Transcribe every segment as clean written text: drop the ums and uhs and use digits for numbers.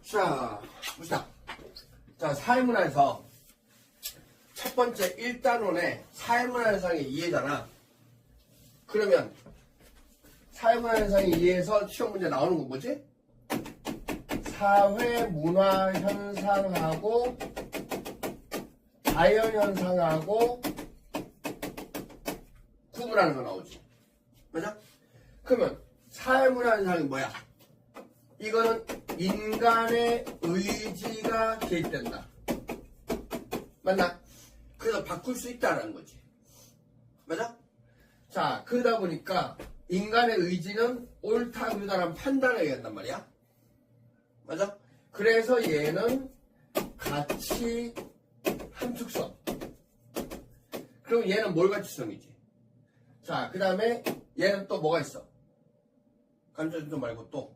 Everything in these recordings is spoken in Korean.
자, 봅시다. 자, 사회문화에서 첫 번째 1단원의 사회문화 현상의 이해잖아. 그러면 사회문화 현상의 이해에서 시험 문제 나오는 건 뭐지? 사회문화 현상하고 자연현상하고 구분하는 거 나오지. 맞아? 그러면 사회문화 현상이 뭐야? 이거는 인간의 의지가 개입된다. 맞나? 그래서 바꿀 수 있다는 거지. 맞아? 자, 그러다 보니까 인간의 의지는 옳다, 그르다라는 판단을 얘기한단 말이야. 맞아? 그래서 얘는 가치 함축성. 그럼 얘는 뭘 가치성이지? 자, 그 다음에 얘는 또 뭐가 있어? 감정준도 말고 또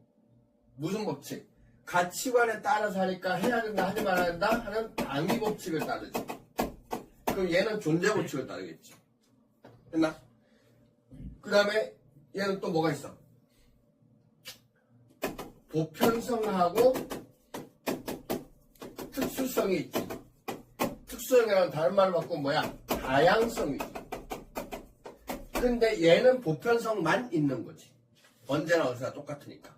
무슨 법칙? 가치관에 따라서 하니까 해야 된다, 하지 말아야 된다 하는 당위 법칙을 따르지. 그럼 얘는 존재 법칙을 따르겠지. 됐나? 그 다음에 얘는 또 뭐가 있어? 보편성하고 특수성이 있지. 특수성이라는 다른 말로 바꾸면 뭐야? 다양성이지. 근데 얘는 보편성만 있는 거지. 언제나 어디서나 똑같으니까.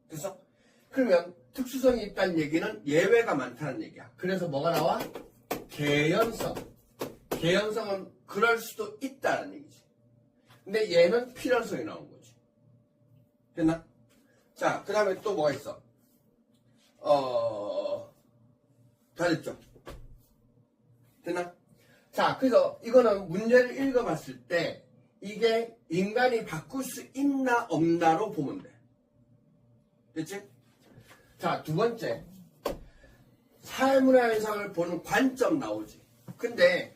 그래서 그러면 특수성이 있다는 얘기는 예외가 많다는 얘기야. 그래서 뭐가 나와? 개연성. 개연성은 그럴 수도 있다는 얘기지. 근데 얘는 필연성이 나온 거지. 됐나? 자, 그 다음에 또 뭐가 있어? 다 됐죠? 됐나? 자, 그래서 이거는 문제를 읽어봤을 때 이게 인간이 바꿀 수 있나 없나로 보면 돼. 됐지? 자, 두 번째. 사회문화 현상을 보는 관점 나오지. 근데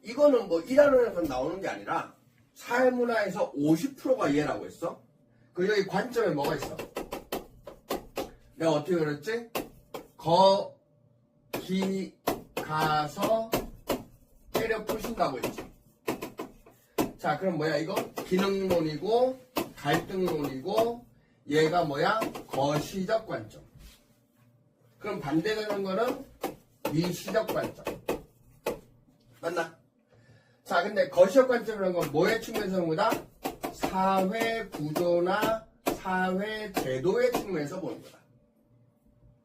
이거는 뭐 1학년에서 나오는 게 아니라 사회문화에서 50%가 얘라고 했어. 그 여기 관점에 뭐가 있어? 내가 어떻게 그랬지? 거기 가서 때려 부신다고 했지. 자, 그럼 뭐야 이거? 기능론이고 갈등론이고 얘가 뭐야? 거시적 관점. 그럼 반대되는 거는 미시적 관점. 맞나? 자, 근데 거시적 관점이라는 건 뭐의 측면에서 보는 거다? 사회 구조나 사회 제도의 측면에서 보는 거다.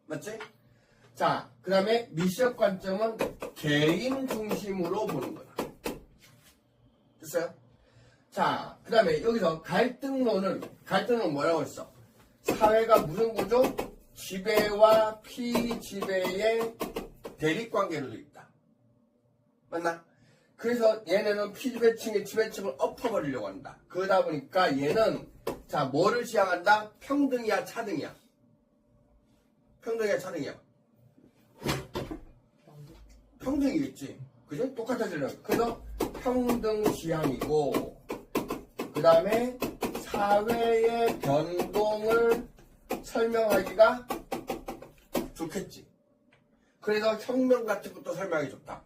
맞지? 자, 그 다음에 미시적 관점은 개인 중심으로 보는 거다. 됐어요? 자, 그 다음에 여기서 갈등론은 뭐라고 했어? 사회가 무슨 구조? 지배와 피지배의 대립관계로 되어 있다. 맞나? 그래서 얘네는 피지배층의 지배층을 엎어버리려고 한다. 그러다 보니까 얘는 자, 뭐를 지향한다? 평등이야, 차등이야? 평등이야, 차등이야? 평등이겠지. 그죠? 똑같아지려고. 그래서 평등 지향이고, 그 다음에 사회의 변동을 설명하기가 좋겠지. 그래서 혁명 같은 것도 설명하기 좋다.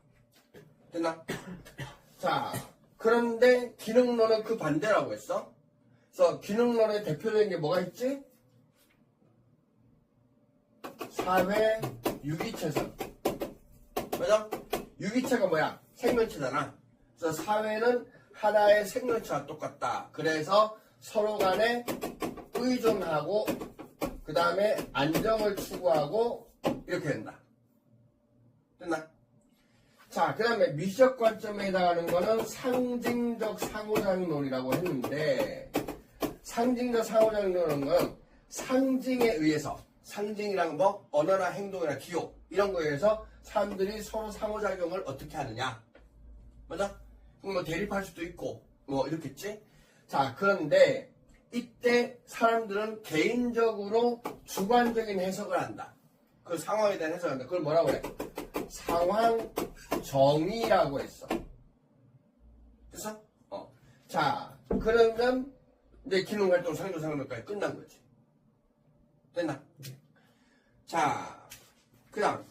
됐나? 자, 그런데 기능론은 그 반대라고 했어. 그래서 기능론의 대표적인 게 뭐가 있지? 사회 유기체성. 맞아? 유기체가 뭐야? 생명체잖아. 그래서 사회는 하나의 생명체와 똑같다. 그래서 서로 간에 의존하고 그 다음에 안정을 추구하고 이렇게 된다. 됐나? 자, 그 다음에 미시적 관점에 해당하는 거는 상징적 상호작용론이라고 했는데, 상징적 상호작용론은 건 상징에 의해서, 상징이랑 뭐 언어나 행동이나 기호 이런 거에 의해서 사람들이 서로 상호작용을 어떻게 하느냐. 맞아? 그럼 뭐 대립할 수도 있고 뭐 이렇겠지? 자, 그런데 이때 사람들은 개인적으로 주관적인 해석을 한다. 그 상황에 대한 해석을 한다. 그걸 뭐라고 해? 상황 정의라고 했어. 됐어? 자, 그러면 이제 기능활동 상조상명까지 끝난 거지. 됐나? 자, 그 다음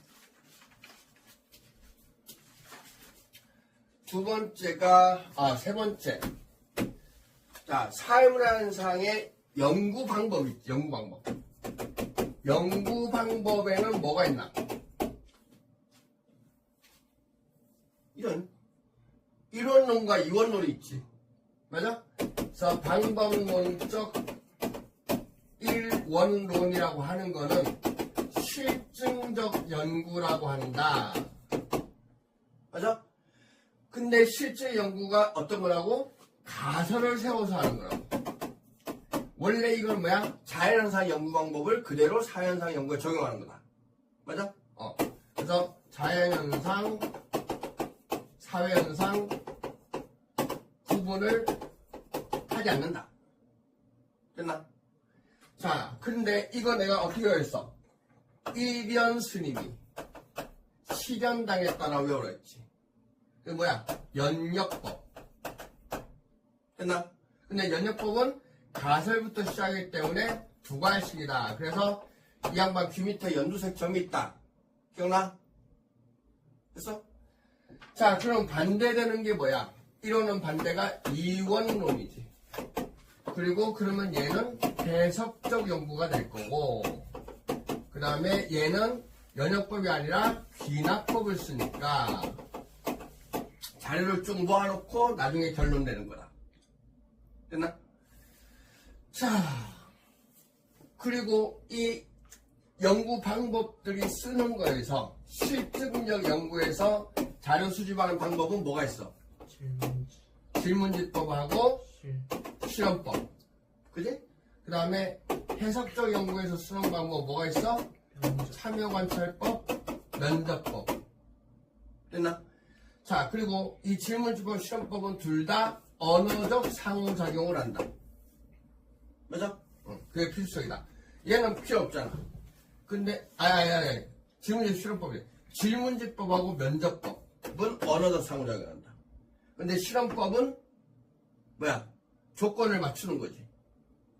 세 번째. 자, 사회문화 현상의 연구 방법이 있지, 연구 방법. 연구 방법에는 뭐가 있나? 이런 이원론과 이원론이 있지. 맞아? 그래서 방법론적 일원론이라고 하는 거는 실증적 연구라고 한다. 맞아? 근데 실제 연구가 어떤 거라고? 가설을 세워서 하는 거라고. 원래 이건 뭐야? 자연현상 연구 방법을 그대로 사현상 연구에 적용하는 거다. 맞아? 그래서 자연현상, 사회현상 구분을 하지 않는다. 됐나? 자, 근데 이거 내가 어떻게 했어? 일련 스님이 실현당했다라고 외우라 했지. 그게 뭐야? 연역법. 됐나? 근데 연역법은 가설부터 시작하기 때문에 두 갈씩이다. 그래서 이 양반 귀 밑에 연두색 점이 있다. 기억나? 됐어? 자, 그럼 반대되는 게 뭐야? 이론은 반대가 이원론이지. 그리고 그러면 얘는 해석적 연구가 될 거고, 그 다음에 얘는 연역법이 아니라 귀납법을 쓰니까 자료를 쭉 모아놓고 나중에 결론 내는 거다. 됐나? 자, 그리고 이 연구 방법들이 쓰는 거에서 실증적 연구에서 자료 수집하는 방법은 뭐가 있어? 질문지법하고 실험법. 그지? 그 다음에 해석적 연구에서 쓰는 방법 뭐가 있어? 참여관찰법, 면접법. 됐나? 자, 그리고 이 질문지법, 실험법은 둘 다 언어적 상호작용을 한다. 맞아? 그게 필수적이다. 얘는 필요 없잖아. 근데, 질문지법, 실험법이. 질문지법하고 면접법은 언어적 상호작용을 한다. 근데 실험법은 뭐야? 조건을 맞추는 거지.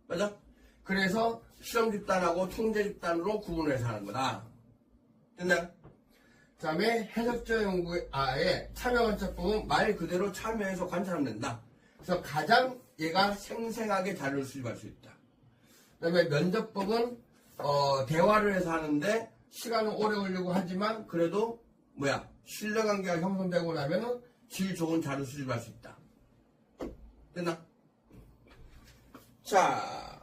맞아? 그래서 실험 집단하고 통제 집단으로 구분을 해서 하는 거다. 됐나요? 그 다음에 해석적 연구의 참여관찰법은 말 그대로 참여해서 관찰하면 된다. 그래서 가장 얘가 생생하게 자료를 수집할 수 있다. 그 다음에 면접법은 대화를 해서 하는데 시간은 오래 걸리고 하지만 그래도 뭐야? 신뢰관계가 형성되고 나면은 질 좋은 자료 수집할 수 있다. 됐나? 자,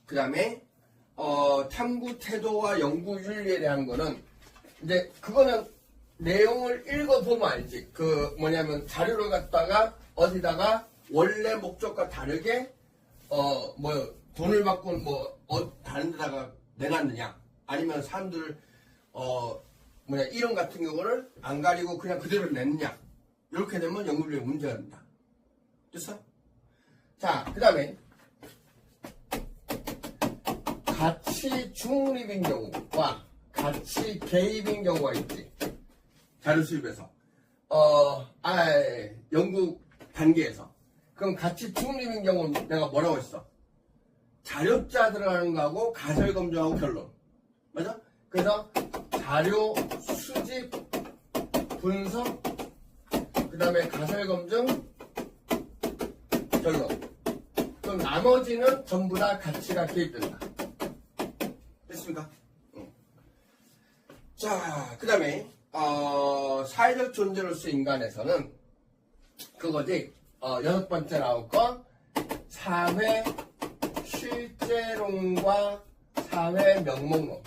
그 다음에 탐구 태도와 연구 윤리에 대한 거는 이제 그거는 내용을 읽어보면 알지. 그 뭐냐면 자료를 갖다가 어디다가 원래 목적과 다르게 돈을 받고 다른 데다가 내놨느냐, 아니면 사람들 이름 같은 경우를 안 가리고 그냥 그대로 냈느냐, 이렇게 되면 연구윤리에 문제가 된다. 됐어? 자, 그 다음에 가치 중립인 경우와 가치 개입인 경우가 있지. 자료 수집에서 연구 단계에서. 그럼 가치 중립인 경우는 내가 뭐라고 했어? 자료자 들어가는 거하고 가설 검증하고 결론. 맞아? 그래서 자료 수집, 분석, 그 다음에 가설 검증, 결론. 그럼 나머지는 전부 다 가치가 개입된다. 됐습니까? 자, 그 다음에 사회적 존재로서 인간에서는 그거지. 6번째 나올 거 사회 실제론과 사회 명목론.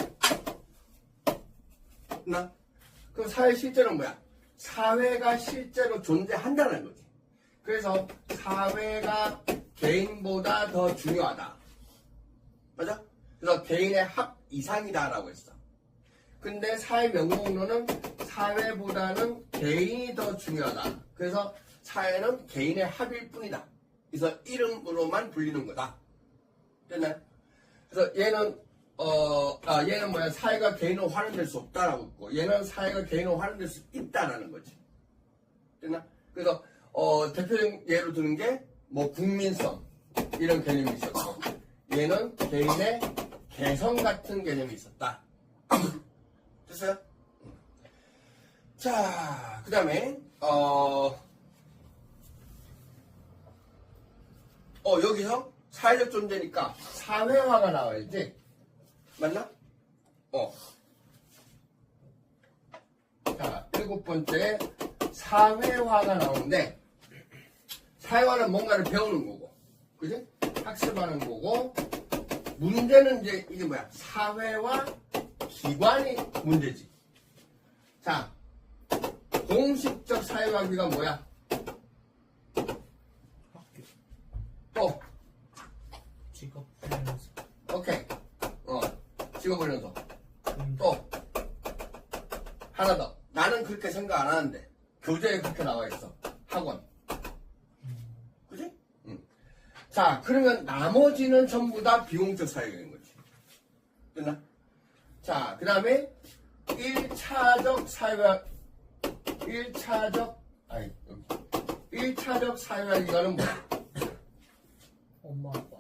그럼 사회 실제론 뭐야? 사회가 실제로 존재한다는 거지. 그래서 사회가 개인보다 더 중요하다. 맞아? 그래서 개인의 합 이상이다라고 했어. 근데 사회 명목론은 사회보다는 개인이 더 중요하다. 그래서 사회는 개인의 합일 뿐이다. 그래서 이름으로만 불리는 거다. 됐나요? 그래서 얘는 뭐야? 사회가 개인으로 활용될 수 없다라고 했고, 얘는 사회가 개인으로 활용될 수 있다라는 거지. 됐나? 그래서 대표적인 예로 드는 게 국민성 이런 개념이 있었고, 얘는 개인의 개성 같은 개념이 있었다. 됐어요? 자, 그 다음에 여기서 사회적 존재니까 사회화가 나와야지. 맞나? 자, 7번째 사회화가 나오는데 사회화는 뭔가를 배우는 거고, 그지? 학습하는 거고, 문제는 이제 이게 뭐야? 사회화 기관이 문제지. 자, 공식적 사회화기가 뭐야? 학교. 또 직업 훈련소. 오케이. 직업훈련소. 음. 또 하나 더. 나는 그렇게 생각 안 하는데 교재에 그렇게 나와 있어. 학원. 그지? 응. 자, 그러면 나머지는 전부 다 비공적 사회인 거지. 됐나? 자, 그 다음에 1차적 사회화, 1차적 사회화 기관은 뭐야? 엄마 아빠.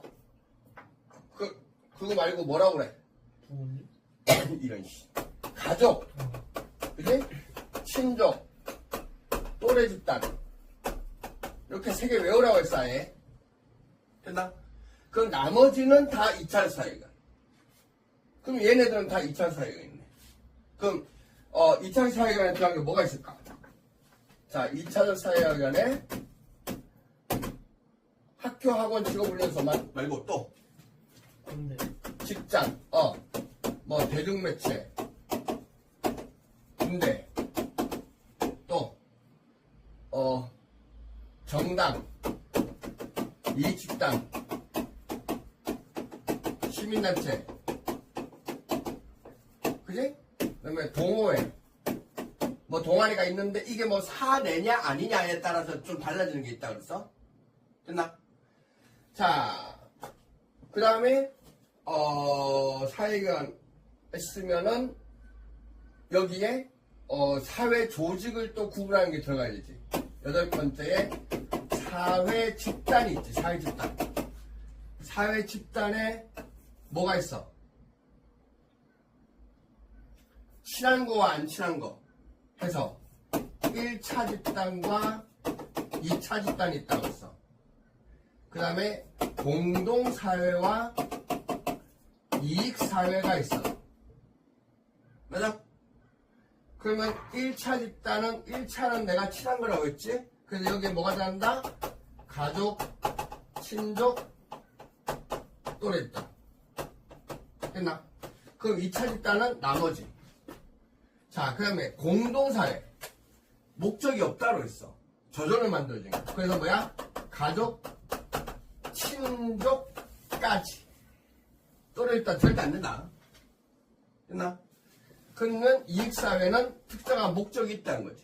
그거 말고 뭐라고 그래? 부모님. 이런 씨. 가족. 그지? 친족. 또래 집단. 이렇게 세 개 외우라고 했어, 아예. 됐나? 그럼 나머지는 다 2차 사회가. 그럼 얘네들은 다 2차 사회가 있네. 그럼, 2차 사회관에 들어간 게 뭐가 있을까? 자, 2차적 사회관에 학교, 학원, 직업훈련소만 말고 또 군대. 직장, 뭐 대중매체, 군대, 또 정당, 이익집단, 시민단체, 그지? 그다음에 동호회, 뭐 동아리가 있는데 이게 뭐 사내냐 아니냐에 따라서 좀 달라지는 게 있다 그랬어? 됐나? 자, 그 다음에 사회관 했으면은 여기에 사회 조직을 또 구분하는 게 들어가야 되지. 8번째에 사회 집단이 있지. 사회 집단. 사회 집단에 뭐가 있어? 친한 거와 안 친한 거 해서 1차 집단과 2차 집단이 있다고 했어. 그 다음에 공동사회와 이익사회가 있어. 맞아? 그러면 1차 집단은 1차는 내가 친한 거라고 했지? 그래서 여기에 뭐가 들어간다? 가족, 친족, 또래 집단. 됐나? 그럼 2차 집단은 나머지. 자, 그 다음에 공동사회. 목적이 없다고 했어. 저절로 만들어진 거. 그래서 뭐야? 가족, 친족까지. 또래 집단 절대 안 된다. 됐나? 그러면 이익사회는 특정한 목적이 있다는 거지.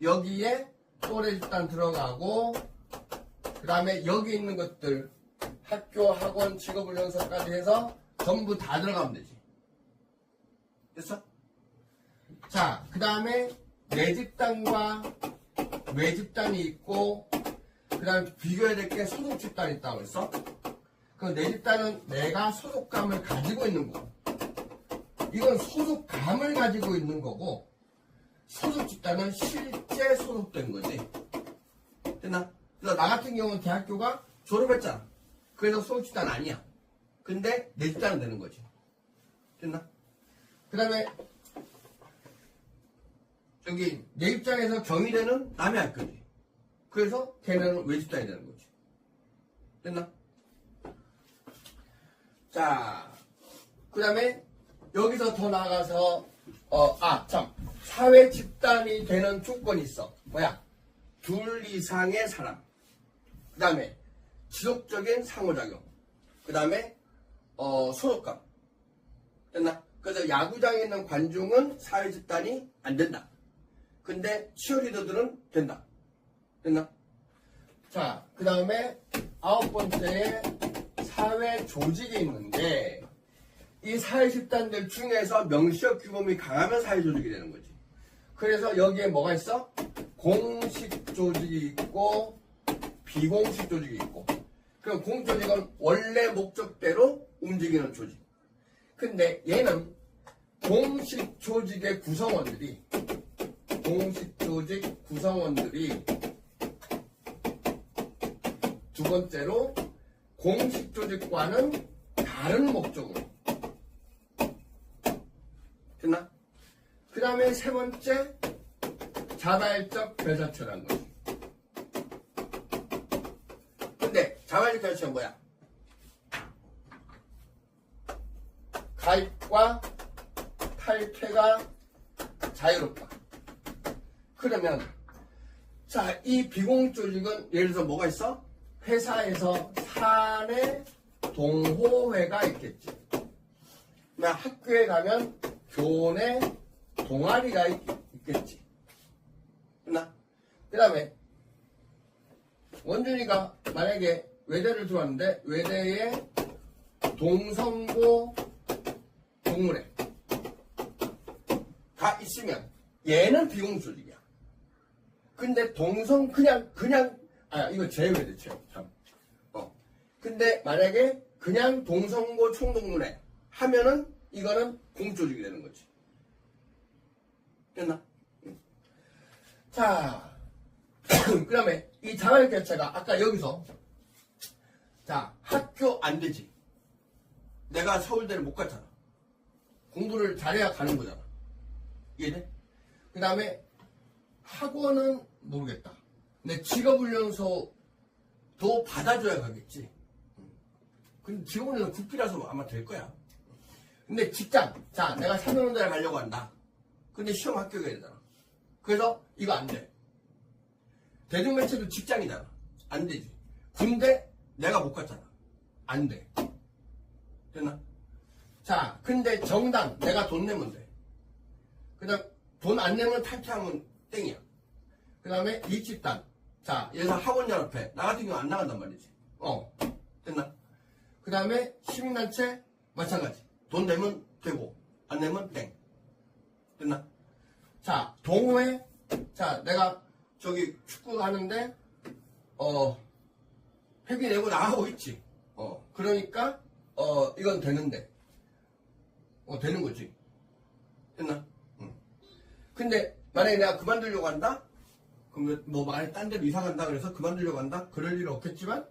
여기에 또래 집단 들어가고, 그 다음에 여기 있는 것들, 학교, 학원, 직업훈련소까지 해서 전부 다 들어가면 되지. 됐어? 자, 그 다음에 내 집단과 외 집단이 있고, 그 다음에 비교해야 될 게 소속 집단이 있다고 했어? 그럼 내 집단은 내가 소속감을 가지고 있는 거고, 이건 소속감을 가지고 있는 거고, 소속 집단은 실제 소속된 거지. 됐나? 그래서 나 같은 경우는 대학교가 졸업했잖아. 그래서 소속 집단 아니야. 근데 내 집단은 되는 거지. 됐나? 그 다음에 여기 내 입장에서 경희대는 남의 학교지. 그래서 걔네는 외 집단이 되는 거지. 됐나? 자, 그 다음에 여기서 더 나아가서 사회 집단이 되는 조건이 있어. 뭐야? 둘 이상의 사람. 그 다음에 지속적인 상호작용. 그 다음에 소속감. 됐나? 그래서 야구장에 있는 관중은 사회 집단이 안 된다. 근데 치어리더들은 된다. 됐나? 자, 그 다음에 9번째에 사회 조직이 있는데, 이 사회 집단들 중에서 명시적 규범이 강하면 사회 조직이 되는 거지. 그래서 여기에 뭐가 있어? 공식 조직이 있고 비공식 조직이 있고. 그럼 공식 조직은 원래 목적대로 움직이는 조직. 근데 얘는 공식 조직의 구성원들이 두 번째로 공식 조직과는 다른 목적으로 그 다음에 세 번째, 자발적 결사체라는 거지. 근데 자발적 결사체는 뭐야? 가입과 탈퇴가 자유롭다. 그러면 자, 이 비공식 조직은 예를 들어서 뭐가 있어? 회사에서 사내 동호회가 있겠지. 학교에 가면 교내 동아리가 있겠지. 그 다음에 원준이가 만약에 외대를 들어왔는데 외대에 동성고 동문회가 있으면 얘는 비공식 조직이야. 근데 이거 제외돼, 참. 근데 만약에 그냥 동성고 총동문회 하면은 이거는 공조직이 되는 거지. 됐나? 자, 그 다음에 이 자발적 결사가 아까 여기서 자, 학교 안 되지. 내가 서울대를 못 갔잖아. 공부를 잘해야 가는 거잖아. 이해돼? 그 다음에 학원은 모르겠다. 근데 직업훈련소도 받아줘야 가겠지. 근데 직업훈련소 국비라서 아마 될 거야. 근데 직장, 자, 내가 삼성전자에 가려고 한다. 근데 시험 합격해야 되잖아. 그래서 이거 안 돼. 대중매체도 직장이잖아. 안 되지. 군대 내가 못 갔잖아. 안 돼. 됐나? 자, 근데 정당 내가 돈 내면 돼. 그 다음 돈 안 내면 탈퇴하면 땡이야. 그 다음에 일집단. 자, 예를 들어 학원연합회. 나 같은 경우 안 나간단 말이지. 됐나? 그 다음에 시민단체 마찬가지. 돈 내면 되고 안 내면 땡. 됐나? 자, 동호회. 자, 내가 저기 축구 하는데 회비 내고 나가고 있지. 그러니까 이건 되는데 되는 거지. 됐나? 근데 만약에 내가 그만두려고 한다? 그러면 뭐 만약에 딴 데로 이사 간다 그래서 그만두려고 한다? 그럴 일은 없겠지만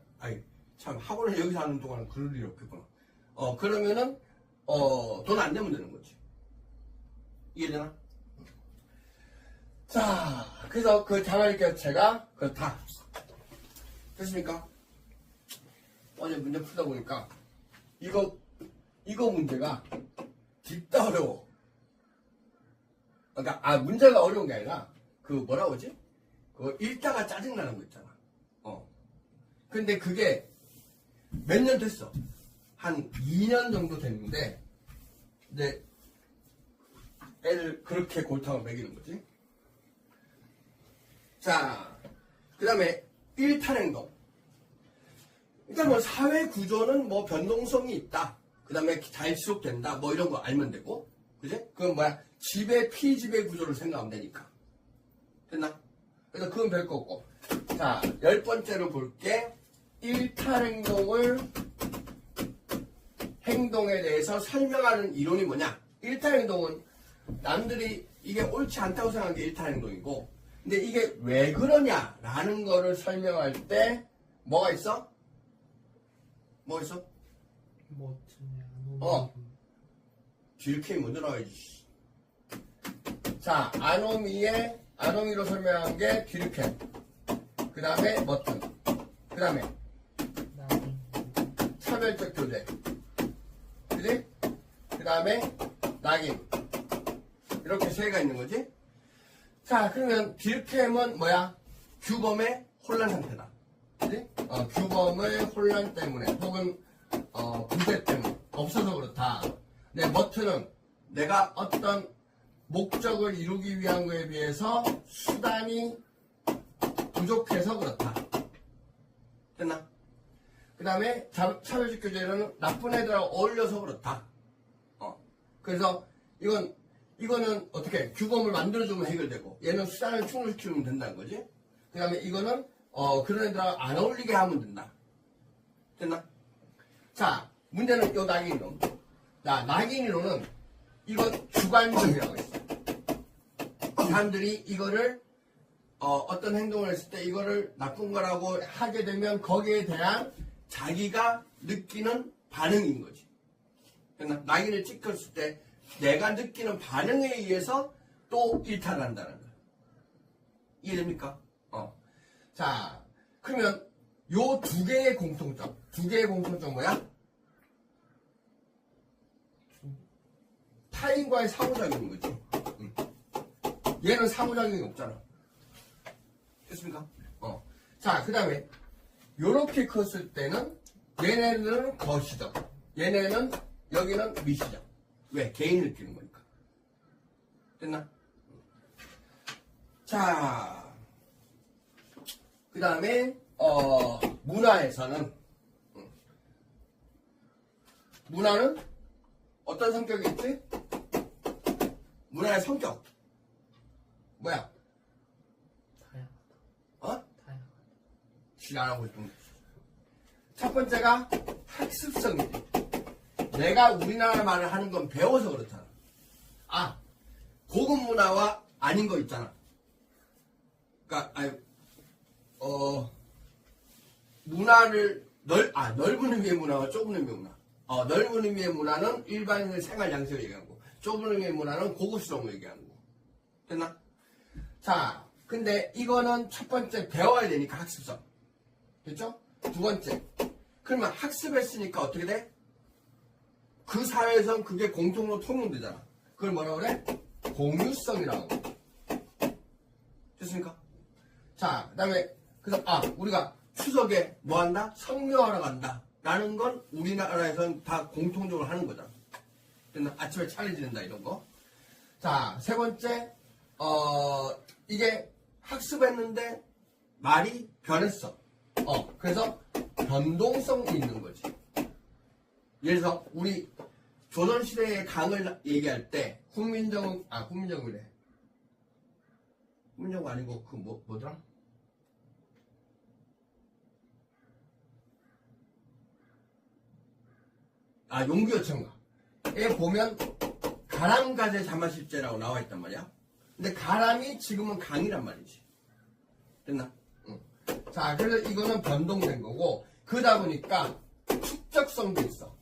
참 학원을 여기서 하는 동안은 그럴 일이 없겠구나. 그러면은 돈 안 내면 되는 거지. 이해되나? 자, 그래서 그 자발적 결사체가 그렇다. 됐습니까? 어제 문제 풀다 보니까 이거 문제가 진짜 어려워. 그러니까 문제가 어려운 게 아니라 그 뭐라고 하지? 그 읽다가 짜증나는 거 있잖아. 근데 그게 몇 년 됐어. 한 2년 정도 됐는데 이제 애를 그렇게 골탕을 먹이는 거지. 자, 그 다음에 일탈행동. 일단 뭐 사회 구조는 뭐 변동성이 있다. 그 다음에 잘 지속된다. 뭐 이런 거 알면 되고. 그지? 그건 뭐야? 지배, 피지배 구조를 생각하면 되니까. 됐나? 그래서 그건 별거 없고. 자, 10번째로 볼게. 행동에 대해서 설명하는 이론이 뭐냐? 일탈행동은 남들이 이게 옳지 않다고 생각하는 게 일탈행동이고, 근데 이게 왜 그러냐라는 거를 설명할 때 뭐가 있어? 뭐가 있어? 딜케이 먼저 나와야지. 자, 아노미로 설명한 게 딜케이. 그 다음에 머튼. 그 다음에 차별적 교제. 그지? 그 다음에 낙인. 이렇게 세 개가 있는 거지? 자, 그러면 딜캠은 뭐야? 규범의 혼란 상태다. 그지? 규범의 혼란 때문에, 혹은, 부재 때문에, 없어서 그렇다. 근데 머트는 내가 어떤 목적을 이루기 위한 거에 비해서 수단이 부족해서 그렇다. 됐나? 그 다음에 차별적 교제는 나쁜 애들하고 어울려서 그렇다. 그래서 이거는 어떻게 규범을 만들어주면 해결되고 얘는 수단을 충족시키면 된다는 거지. 그 다음에 이거는 그런 애들하고 안 어울리게 하면 된다. 됐나? 자, 문제는 요 낙인이론. 자, 낙인이론은 이건 주관적이라고 했어. 사람들이 이거를 어떤 행동을 했을 때 이거를 나쁜 거라고 하게 되면 거기에 대한 자기가 느끼는 반응인 거지. 낙인을 찍혔을 때 내가 느끼는 반응에 의해서 또 일탈한다는 거야. 이해됩니까? 자, 그러면 요 두 개의 공통점. 두 개의 공통점 뭐야? 타인과의 상호작용인 거지. 얘는 상호작용이 없잖아. 됐습니까? 자, 그 다음에 요렇게 컸을 때는 얘네는 거시적, 얘네는 여기는 미시적. 왜? 개인을 끼는 거니까. 됐나? 자, 그 다음에 문화에서는 문화는 어떤 성격이 있지? 문화의 성격 뭐야? 다양하다. 지랄하고 있던 거지. 첫 번째가 학습성이지. 내가 우리나라 말을 하는 건 배워서 그렇잖아. 고급 문화와 아닌 거 있잖아. 그러니까 문화를 넓은 의미의 문화와 좁은 의미의 문화. 넓은 의미의 문화는 일반인의 생활 양식을 얘기하고, 좁은 의미의 문화는 고급스러움을 얘기하는 거. 됐나? 자, 근데 이거는 첫 번째 배워야 되니까 학습성. 됐죠? 두 번째. 그러면 학습했으니까 어떻게 돼? 그 사회에선 그게 공통으로 통용되잖아. 그걸 뭐라 그래? 공유성이라고. 됐습니까? 자, 그 다음에, 그래서, 우리가 추석에 뭐 한다? 성묘하러 간다. 라는 건 우리나라에선 다 공통적으로 하는 거잖아. 됐나? 아침에 차례 지낸다, 이런 거. 자, 세 번째, 이게 학습했는데 말이 변했어. 그래서 변동성이 있는 거지. 예를 들어서, 우리 조선시대의 강을 얘기할 때, 훈민정음이래. 훈민정음 아니고, 뭐더라? 용기어천가에 보면 가람가재 자마실제라고 나와 있단 말이야. 근데 가람이 지금은 강이란 말이지. 됐나? 응. 자, 그래서 이거는 변동된 거고, 그러다 보니까 축적성도 있어.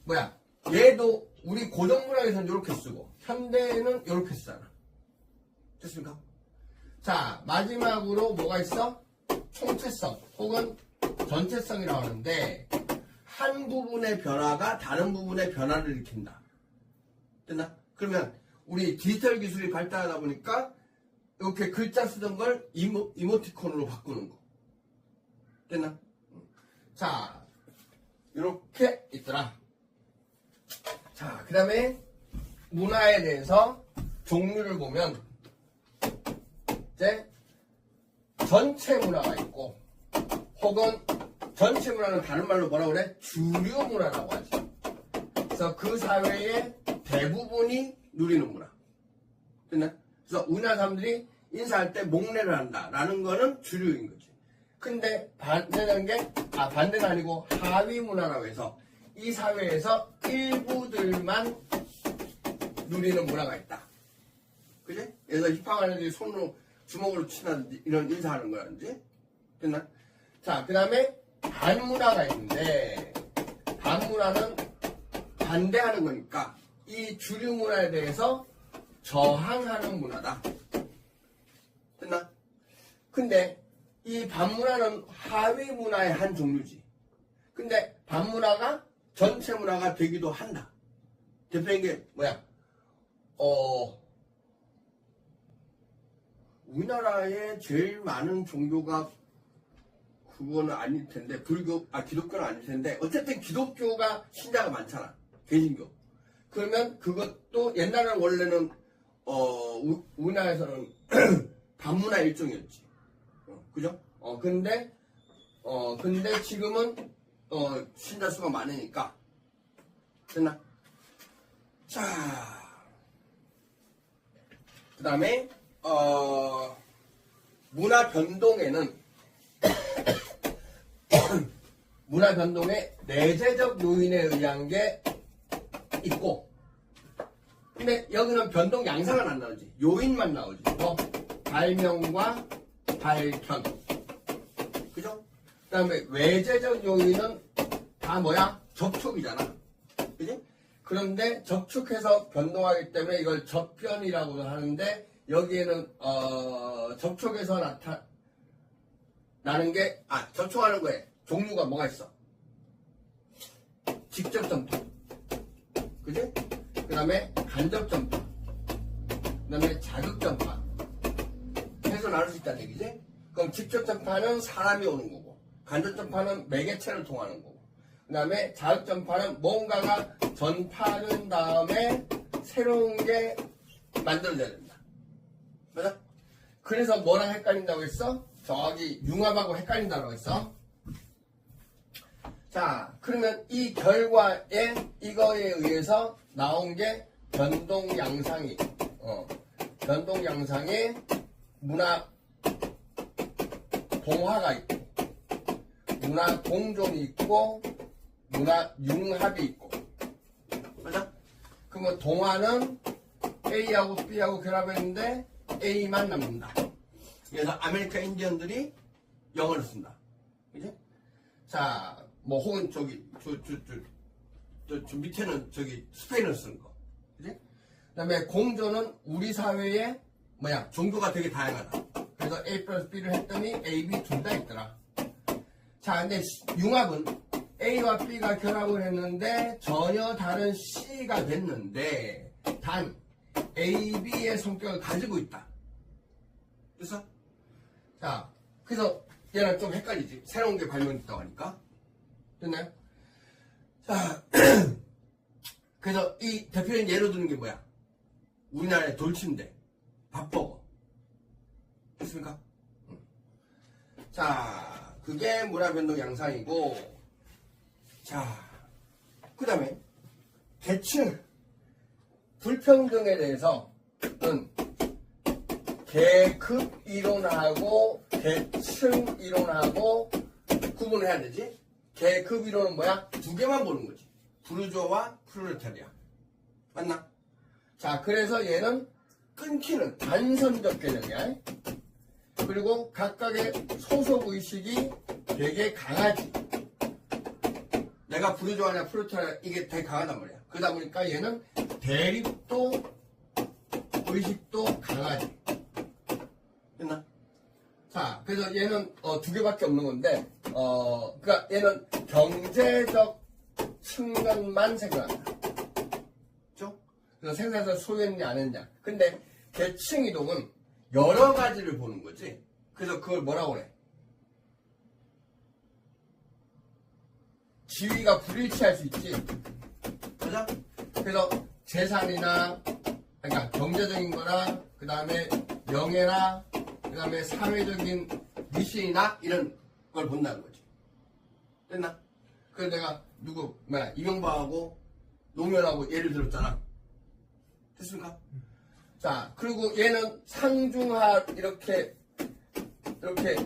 뭐야? 얘도 우리 고전문학에서는 이렇게 쓰고, 현대에는 이렇게 쓰잖아. 됐습니까? 자, 마지막으로 뭐가 있어? 총체성 혹은 전체성이라고 하는데, 한 부분의 변화가 다른 부분의 변화를 일으킨다. 됐나? 그러면 우리 디지털 기술이 발달하다 보니까 이렇게 글자 쓰던 걸 이모티콘으로 바꾸는 거. 됐나? 자, 이렇게 있더라. 자, 그 다음에 문화에 대해서 종류를 보면 이제 전체 문화가 있고, 혹은 전체 문화는 다른 말로 뭐라고 그래? 주류 문화라고 하지. 그래서 그 사회의 대부분이 누리는 문화. 됐나? 그래서 우리나라 사람들이 인사할 때 목례를 한다라는 거는 주류인 거지. 근데 반대는 반대는 아니고 하위 문화라고 해서 이 사회에서 일부들만 누리는 문화가 있다. 그지? 그래서 힙합하는 애들이 손으로 주먹으로 친다든지 이런 인사하는 거라든지. 됐나? 자, 그 다음에 반문화가 있는데, 반문화는 반대하는 거니까 이 주류 문화에 대해서 저항하는 문화다. 됐나? 근데 이 반문화는 하위 문화의 한 종류지. 근데 반문화가 전체 문화가 되기도 한다. 대표적인 게 뭐야? 우리나라에 제일 많은 종교가 그거는 아닐 텐데, 기독교는 아닐 텐데, 어쨌든 기독교가 신자가 많잖아. 개신교. 그러면 그것도 옛날에는 원래는, 우리나라에서는 반문화 일종이었지. 그죠? 근데 지금은, 신자 수가 많으니까. 됐나? 자. 그 다음에, 문화 변동에는 문화 변동의 내재적 요인에 의한 게 있고, 근데 여기는 변동 양상은 안 나오지. 요인만 나오지. 발명과 발현. 그죠? 그 다음에 외재적 요인은 다 뭐야? 접촉이잖아. 그지? 그런데 접촉해서 변동하기 때문에 이걸 접변이라고 하는데 여기에는 접촉해서 나는 게 접촉하는 거에 종류가 뭐가 있어? 직접 전파, 그지? 그 다음에 간접 전파, 그 다음에 자극 전파 해서 나눌 수 있다는 얘기지? 그럼 직접 전파는 사람이 오는 거고, 간접 전파는 매개체를 통하는 거고, 그 다음에 자극 전파는 뭔가가 전파된 다음에 새로운 게 만들어져야 된다. 맞아? 그래서 뭐랑 헷갈린다고 했어? 저기 융합하고 헷갈린다고 했어? 자, 그러면 이 결과에 이거에 의해서 나온 게 변동 양상이, 변동 양상에 문화 동화가 있고, 문화 공존이 있고, 문화 융합이 있고, 맞아? 그러면 동화는 A하고 B하고 결합했는데 A만 남는다. 그래서 아메리카 인디언들이 영어를 쓴다. 그지? 자, 뭐 혹은 저기 저 밑에는 저기 스페인어를 쓰는 거. 그지? 그 다음에 공존은 우리 사회에 종교가 되게 다양하다. 그래서 A 플러스 B를 했더니 A, B 둘 다 있더라. 자, 근데 융합은 A와 B가 결합을 했는데 전혀 다른 C가 됐는데 단 A, B의 성격을 가지고 있다. 그래서 자, 그래서 얘는 좀 헷갈리지. 새로운 게 발명됐다고 하니까. 됐나요? 자, 그래서 이 대표적인 예로 드는 게 뭐야? 우리나라의 돌침대, 밥버거. 됐습니까? 자, 그게 문화변동 양상이고, 자, 그 다음에 계층, 불평등에 대해서는 계급 이론하고 계층 이론하고 구분을 해야 되지. 계급 이론은 뭐야? 두 개만 보는 거지. 부르주아와 프롤레타리아. 맞나? 자, 그래서 얘는 끊기는 단선적 개념이야. 그리고 각각의 소속의식이 되게 강하지. 내가 부르주아냐 프롤레타리아 이게 되게 강하단 말이야. 그러다 보니까 얘는 대립도 의식도 강하지. 됐나? 자, 그래서 얘는 두 개밖에 없는 건데, 그러니까 얘는 경제적 측면만 생각한다. 그죠? 그래서 생산에서 소유했냐 안 했냐. 근데 계층 이동은 여러 가지를 보는 거지. 그래서 그걸 뭐라고 그래? 지위가 불일치할 수 있지. 맞아? 그래서 재산이나, 그러니까 경제적인 거나, 그 다음에 명예나, 그 다음에 사회적인 미신이나 이런 걸 본다는 거지. 됐나? 그래서 내가 이명박하고 노무현하고 예를 들었잖아. 됐습니까? 자, 그리고 얘는 상중하 이렇게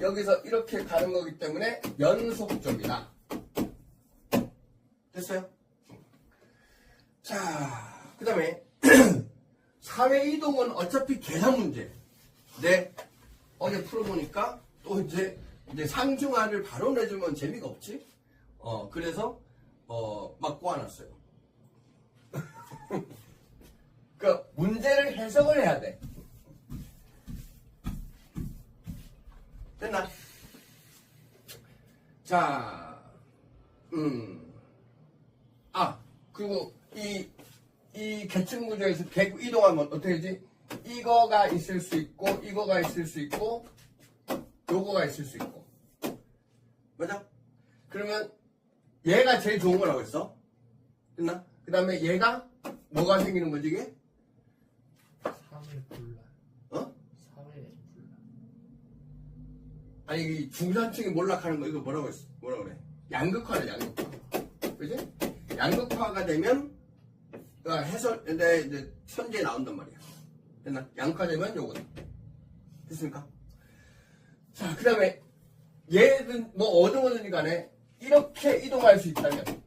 여기서 이렇게 가는 거기 때문에 연속적이다. 됐어요? 자, 그 다음에 사회 이동은 어차피 계산 문제. 네. 어제 풀어보니까 또 이제 상중하를 바로 내주면 재미가 없지? 그래서 막 꼬아놨어요. 그 문제를 해석을 해야 돼. 됐나? 자, 그리고 이 계층 구조에서 계급 이동하면 어떻게 되지? 이거가 있을 수 있고, 이거가 있을 수 있고, 요거가 있을 수 있고. 맞아? 그러면 얘가 제일 좋은 거라고 했어. 됐나? 그 다음에 얘가 뭐가 생기는 거지, 이게? 사회 분란. 사회 분란. 아니, 이 중산층이 몰락하는 거, 이거 뭐라고 했어? 뭐라고 그래? 양극화래, 양극화. 그지? 양극화가 되면, 이제 현재에 나온단 말이야. 됐나? 양극화되면 요거다. 됐습니까? 자, 그 다음에 얘는 어느 거든지 간에 이렇게 이동할 수 있다면,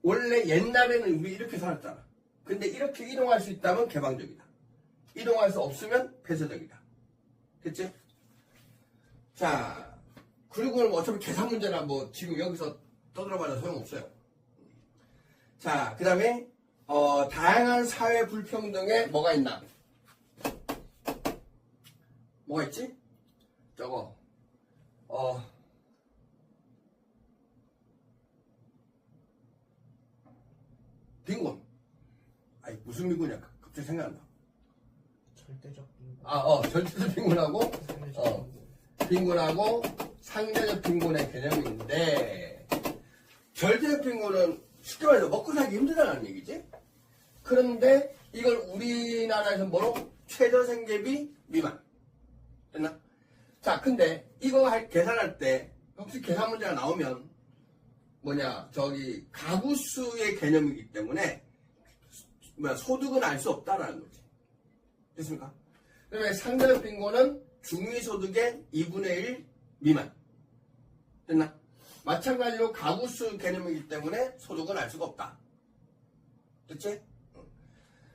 원래 옛날에는 우리 이렇게 살았잖아. 근데 이렇게 이동할 수 있다면 개방적이다. 이동할 수 없으면 폐쇄적이다. 됐지? 자, 그리고 어차피 계산 문제나 지금 여기서 떠들어봐도 소용없어요. 자, 그 다음에, 다양한 사회 불평등에 뭐가 있나? 뭐가 있지? 저거, 빈곤. 아니, 무슨 빈곤이야? 갑자기 생각 안 나. 절대적 빈곤. 절대적 빈곤하고, 상대적 빈곤. 빈곤하고 상대적 빈곤의 개념인데, 절대적 빈곤은 쉽게 말해서 먹고 살기 힘들다는 얘기지? 그런데 이걸 우리나라에서 뭐로? 최저생계비 미만. 됐나? 자, 근데 이거 계산할 때 혹시 계산 문제가 나오면 가구 수의 개념이기 때문에 소득은 알 수 없다라는 거지. 됐습니까? 그다음에 상대적 빈곤은 중위소득의 2분의 1 미만. 됐나? 마찬가지로 가구 수 개념이기 때문에 소득은 알 수가 없다. 됐지?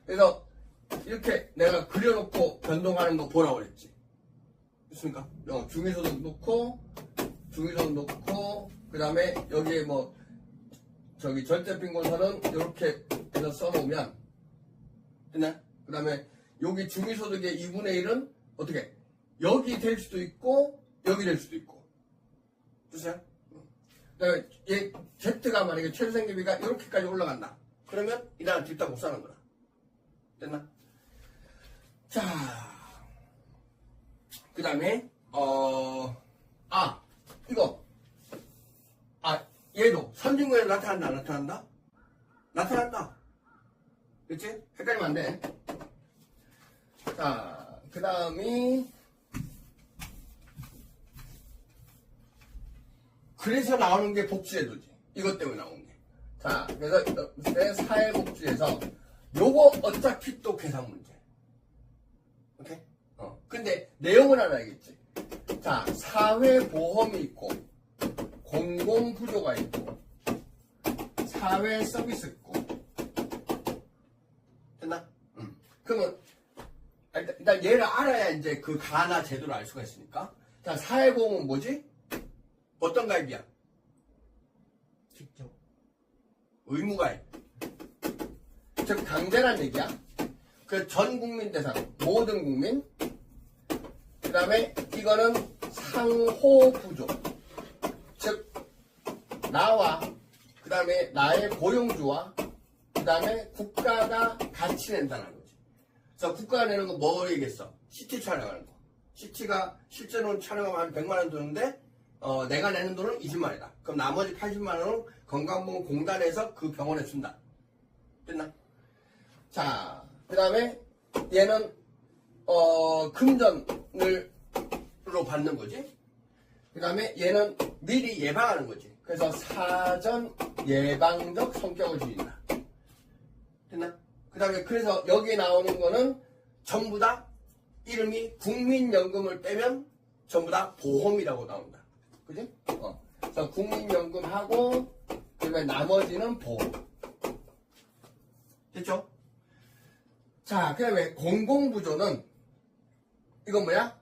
그래서 이렇게 내가 그려놓고 변동하는 거 보라고 그랬지. 됐습니까? 중위소득 놓고, 그 다음에 여기에 절대빈곤선은 이렇게 해서 써놓으면, 됐나? 그 다음에 여기 중위소득의 2분의 1은 어떻게? 여기 될 수도 있고, 여기 될 수도 있고. 됐어요? 그 다음에 얘 Z가 만약에 최저생계비가 이렇게까지 올라간다. 그러면 이 나라 뒷다 못 사는 거다. 됐나? 자, 그 다음에 얘도 선진국에 나타난다 안 나타난다? 나타난다. 그치? 헷갈리면 안 돼. 자, 그 다음이 그래서 나오는 게 복지제도지. 이것 때문에 나오는 게. 자, 그래서 사회복지에서 요거 어차피 또 계산 문제. 오케이? 근데 내용은 알아야겠지. 자, 사회보험이 있고, 공공부조가 있고, 사회서비스 있고. 됐나? 그러면, 일단 얘를 알아야 이제 그 가나 제도를 알 수가 있으니까. 자, 사회보험은 뭐지? 어떤 가입이야? 직접. 의무가입. 즉, 강제란 얘기야. 그 전 국민 대상, 모든 국민. 그 다음에 이거는 상호부조. 즉, 나와, 그 다음에 나의 고용주와, 그 다음에 국가가 같이 낸다는 거지. 그래서 국가가 내는 거 뭐 얘기했어? CT 촬영하는 거. CT가 실제로는 촬영하면 한 100만원 드는데, 내가 내는 돈은 20만원이다. 그럼 나머지 80만원은 건강보험공단에서 그 병원에 준다. 됐나? 자, 그 다음에 얘는 금전으로 받는 거지. 그 다음에 얘는 미리 예방하는 거지. 그래서 사전 예방적 성격을 지닌다. 됐나? 그 다음에 그래서 여기 나오는 거는 전부 다 이름이 국민연금을 빼면 전부 다 보험이라고 나온다. 그지? 그래서 국민연금하고 그다음에 나머지는 보험. 됐죠? 자, 그 다음에 공공부조는 이건 뭐야?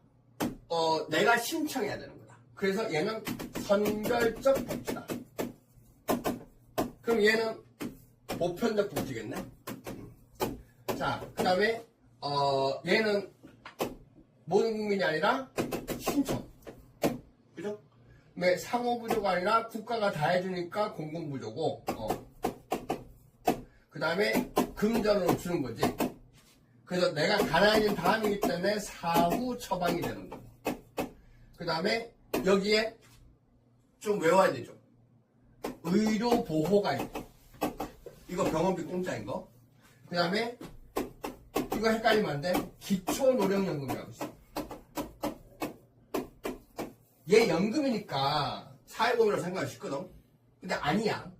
내가 신청해야 되는 거다. 그래서 얘는 선별적 복지다. 그럼 얘는 보편적 복지겠네? 자, 그 다음에 얘는 모든 국민이 아니라 신청. 그죠? 왜 상호부조가 아니라 국가가 다 해주니까 공공부조고, 그 다음에 금전으로 주는 거지. 그래서 내가 가난해진 다음이기 때문에 사후 처방이 되는 거고. 그 다음에 여기에 좀 외워야 되죠. 의료보호가 있고. 이거 병원비 공짜인 거. 그 다음에 이거 헷갈리면 안 돼. 기초노령연금이라고 있어. 얘 연금이니까 사회보험이라고 생각하기 쉽거든. 근데 아니야.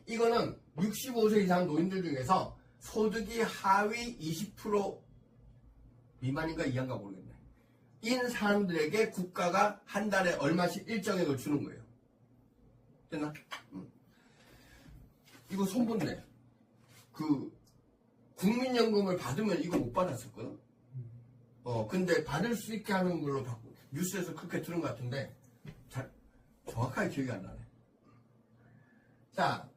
이거는 65세 이상 노인들 중에서 소득이 하위 20% 미만인가 이하인가 모르겠네. 인 사람들에게 국가가 한 달에 얼마씩 일정액을 주는 거예요. 됐나? 이거 손본데. 국민연금을 받으면 이거 못 받았었거든. 근데 받을 수 있게 하는 걸로 바꾸. 뉴스에서 그렇게 들은 것 같은데 정확하게 기억이 안 나네. 자,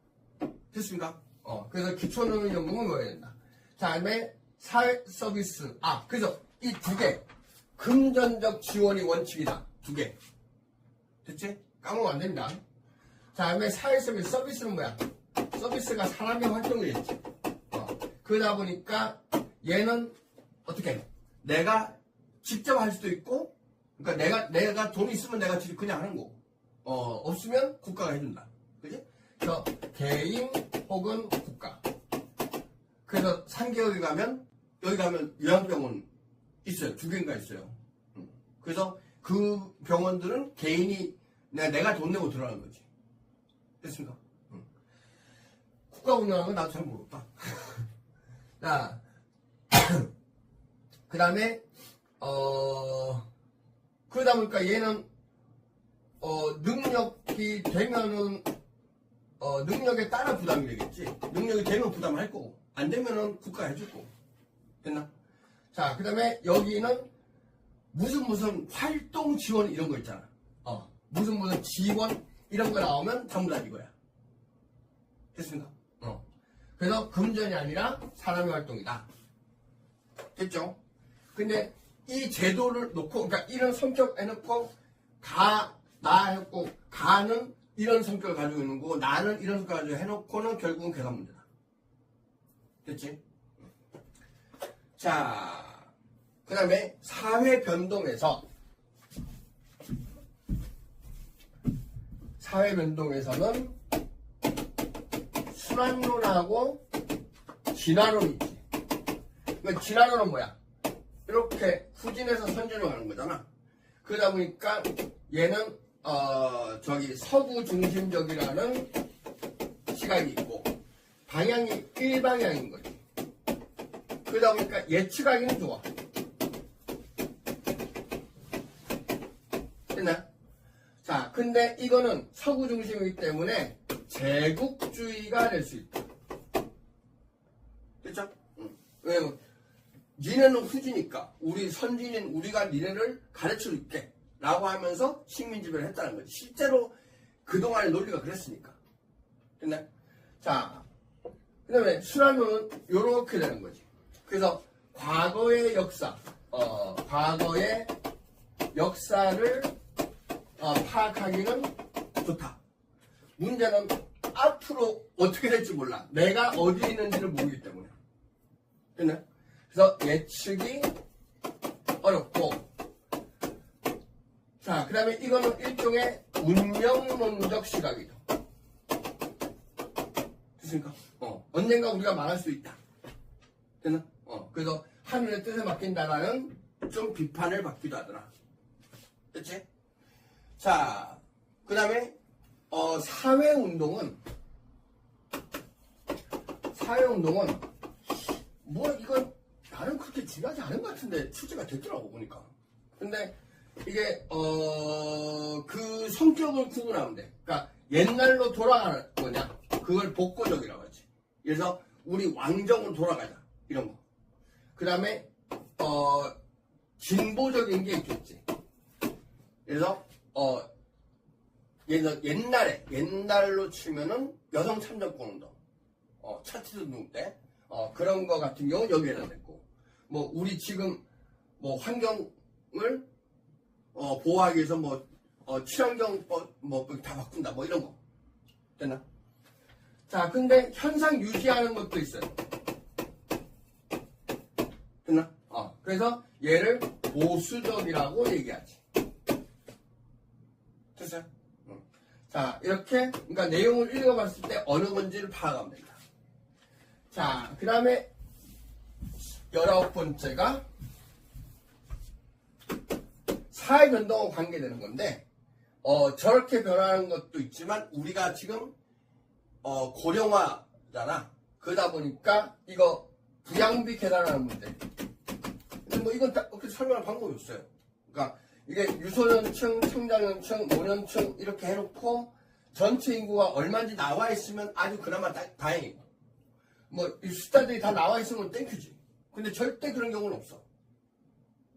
됐습니까? 그래서 기초노동연금은 외워야 된다. 자, 다음에 사회 서비스. 그래서 이 두 개. 금전적 지원이 원칙이다. 두 개. 됐지? 까먹으면 안 됩니다. 자, 다음에 사회 서비스. 서비스는 뭐야? 서비스가 사람의 활동이겠지. 그러다 보니까 얘는 어떻게? 내가 직접 할 수도 있고, 그러니까 내가 돈이 있으면 내가 직접 그냥 하는 거고, 없으면 국가가 해준다. 그지? 그래서 개인 혹은 국가. 그래서 상계역에 가면, 여기 가면 요양병원 있어요. 두 개인가 있어요. 그래서 그 병원들은 개인이, 내가 돈 내고 들어가는 거지. 됐습니까? 국가 운영하는 건 나도 잘 모르겠다. 자, 그 다음에, 그러다 보니까 얘는, 능력이 되면은, 능력에 따라 부담이 되겠지. 능력이 되면 부담을 할 거고, 안 되면은 국가가 해줄 거고. 됐나? 자, 그 다음에 여기는 무슨 활동 지원 이런 거 있잖아. 무슨 지원 이런 거 나오면 전부 다 이거야. 됐습니까? 그래서 금전이 아니라 사람의 활동이다. 됐죠? 근데 이 제도를 놓고, 그러니까 이런 성격 해놓고, 나 했고, 가는 이런 성격을 가지고 있는 거고, 나는 이런 성격을 가지고 해놓고는 결국은 계산 문제다. 됐지? 자, 그 다음에 사회 변동에서는 순환론하고 진화론이 있지. 그러니까 진화론은 뭐야? 이렇게 후진해서 선진으로 가는 거잖아. 그러다 보니까 얘는 서구 중심적이라는 시각이 있고 방향이 일방향인 거지. 그러다 보니까 예측하기는 좋아. 됐나? 자, 근데 이거는 서구 중심이기 때문에 제국주의가 될 수 있다. 됐죠? 왜냐면 니네는 후지니까 우리 선진인 우리가 니네를 가르쳐 줄게 라고 하면서 식민지배를 했다는 거지. 실제로 그동안의 논리가 그랬으니까. 됐나? 자, 그 다음에 순환론은 요렇게 되는 거지. 그래서 과거의 역사를 파악하기는 좋다. 문제는 앞으로 어떻게 될지 몰라. 내가 어디에 있는지를 모르기 때문에. 됐나? 그래서 예측이 어렵고, 자, 그 다음에 이거는 일종의 운명론적 시각이죠. 됐습니까? 언젠가 우리가 말할 수 있다. 됐나? 그래서 하늘의 뜻에 맡긴다라는 좀 비판을 받기도 하더라. 됐지? 자, 그 다음에, 사회운동은, 이건 나는 그렇게 중요하지 않은 것 같은데, 출제가 됐더라고, 보니까. 근데, 이게, 그 성격을 구분하면 돼. 그러니까, 옛날로 돌아가는 거냐, 그걸 복고적이라고 하지. 그래서, 우리 왕정으로 돌아가자. 이런 거. 그 다음에, 진보적인 게 있겠지. 그래서, 옛날로 치면은 여성 참정권 운동, 차치도 운동 때, 그런 거 같은 경우는 여기에 해당됐고, 우리 지금, 환경을, 보호하기 위해서 친환경법, 다 바꾼다, 이런 거. 됐나? 자, 근데 현상 유지하는 것도 있어요. 됐나? 그래서 얘를 보수적이라고 얘기하지. 됐어요? 자, 이렇게, 그러니까 내용을 읽어봤을 때 어느 건지를 파악하면 됩니다. 자, 그 다음에 19번째가 사회변동과 관계되는 건데, 저렇게 변하는 것도 있지만, 우리가 지금, 고령화잖아. 그러다 보니까, 이거, 부양비 계산하는 문제. 근데 이건 딱, 어떻게 설명할 방법이 없어요. 그러니까, 이게 유소년층, 청장년층, 노년층, 이렇게 해놓고, 전체 인구가 얼마인지 나와 있으면 아주 그나마 다행이고. 이 숫자들이 다 나와 있으면 땡큐지. 근데 절대 그런 경우는 없어.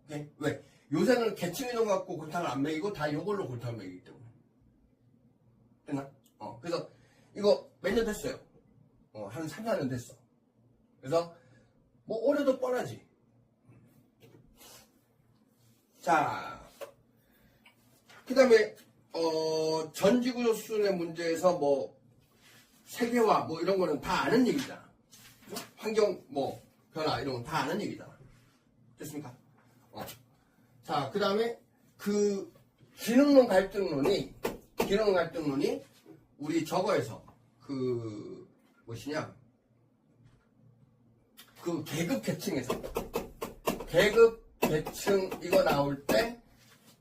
오케이? 왜? 요새는 계층이동 갖고 골탕을 안 먹이고 다 이걸로 골탕을 먹이기 때문에. 됐나? 그래서 이거 몇 년 됐어요? 한 3, 4년 됐어. 그래서 뭐 올해도 뻔하지. 자, 그 다음에 전지구조 수준의 문제에서 뭐 세계화 뭐 이런 거는 다 아는 얘기잖아. 환경 뭐 변화 이런 건 다 아는 얘기잖아. 됐습니까? 자, 그 다음에 그 기능론 갈등론이 우리 저거에서 그 무엇이냐, 그 계급 계층에서 계급 계층 이거 나올 때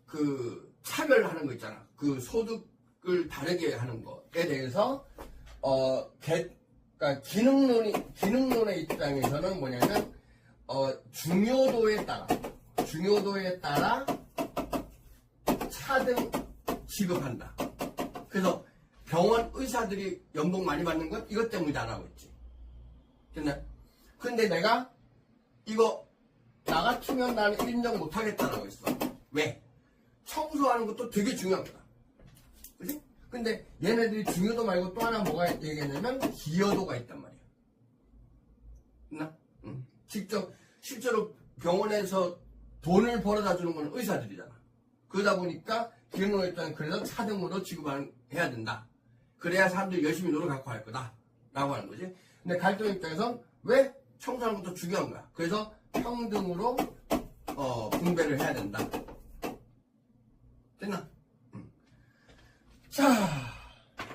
그 차별하는 거 있잖아. 그 소득을 다르게 하는 거에 대해서 그러니까 기능론의 입장에서는 뭐냐면 중요도에 따라 차등 지급한다. 그래서 병원 의사들이 연봉 많이 받는 건 이것 때문에 안 하고 있지. 됐나? 근데 내가 이거 나 같으면 나는 인정 못 하겠다라고 했어. 왜? 청소하는 것도 되게 중요한 거다. 그지? 근데 얘네들이 중요도 말고 또 하나 뭐가 얘기했냐면 기여도가 있단 말이야. 됐나? 응. 실제로 병원에서 돈을 벌어다 주는 건 의사들이잖아. 그러다 보니까 기능론 일단 그래서 차등으로 지급해야 된다. 그래야 사람들이 열심히 노력하고 할 거다. 라고 하는 거지. 근데 갈등 입장에선 왜 청소하는 것도 중요한 거야. 그래서 평등으로 분배를 해야 된다. 됐나? 자,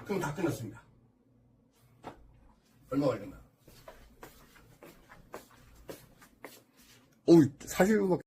그럼 다 끝났습니다. 얼마 걸렸나? 어우, 40분밖에